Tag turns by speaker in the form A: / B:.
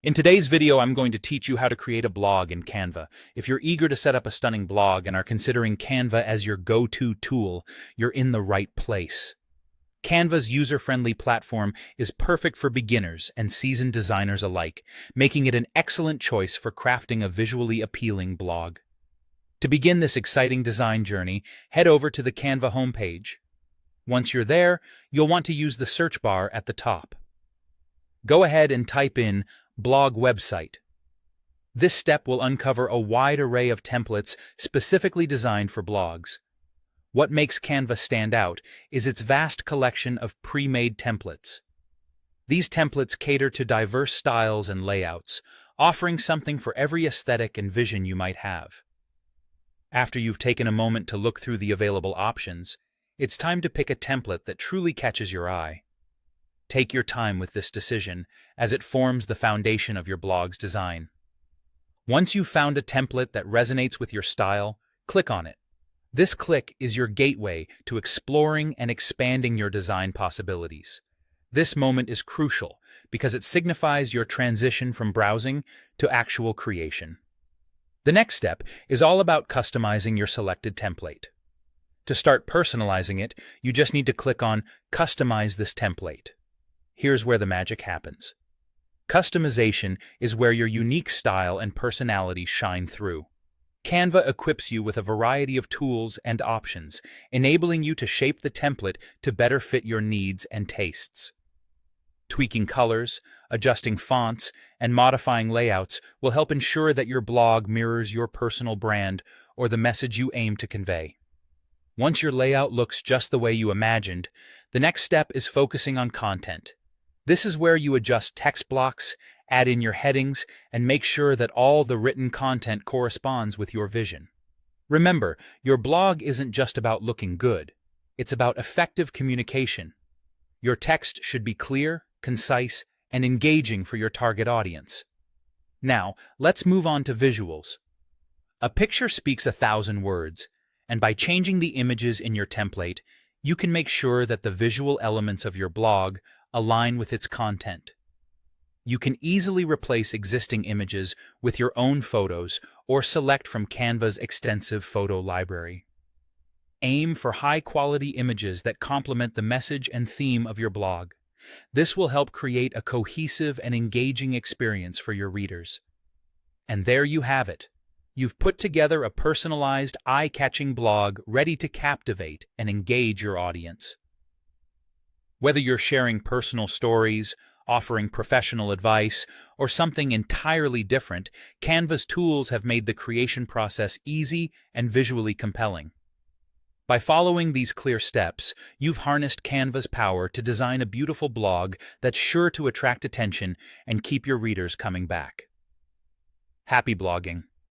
A: In today's video, I'm going to teach you how to create a blog in Canva. If you're eager to set up a stunning blog and are considering Canva as your go-to tool, you're in the right place. Canva's user-friendly platform is perfect for beginners and seasoned designers alike, making it an excellent choice for crafting a visually appealing blog. To begin this exciting design journey, head over to the Canva homepage. Once you're there, you'll want to use the search bar at the top. Go ahead and type in blog website. This step will uncover a wide array of templates specifically designed for blogs. What makes Canva stand out is its vast collection of pre-made templates. These templates cater to diverse styles and layouts, offering something for every aesthetic and vision you might have. After you've taken a moment to look through the available options, it's time to pick a template that truly catches your eye. Take your time with this decision, as it forms the foundation of your blog's design. Once you've found a template that resonates with your style, click on it. This click is your gateway to exploring and expanding your design possibilities. This moment is crucial because it signifies your transition from browsing to actual creation. The next step is all about customizing your selected template. To start personalizing it, you just need to click on Customize this template. Here's where the magic happens. Customization is where your unique style and personality shine through. Canva equips you with a variety of tools and options, enabling you to shape the template to better fit your needs and tastes. Tweaking colors, adjusting fonts, and modifying layouts will help ensure that your blog mirrors your personal brand or the message you aim to convey. Once your layout looks just the way you imagined, the next step is focusing on content. This is where you adjust text blocks, add in your headings, and make sure that all the written content corresponds with your vision. Remember, your blog isn't just about looking good. It's about effective communication. Your text should be clear, concise, and engaging for your target audience. Now, let's move on to visuals. A picture speaks 1,000 words, and by changing the images in your template, you can make sure that the visual elements of your blog align with its content. You can easily replace existing images with your own photos or select from Canva's extensive photo library. Aim for high-quality images that complement the message and theme of your blog. This will help create a cohesive and engaging experience for your readers. And there you have it. You've put together a personalized, eye-catching blog ready to captivate and engage your audience. Whether you're sharing personal stories, offering professional advice, or something entirely different, Canva's tools have made the creation process easy and visually compelling. By following these clear steps, you've harnessed Canva's power to design a beautiful blog that's sure to attract attention and keep your readers coming back. Happy blogging!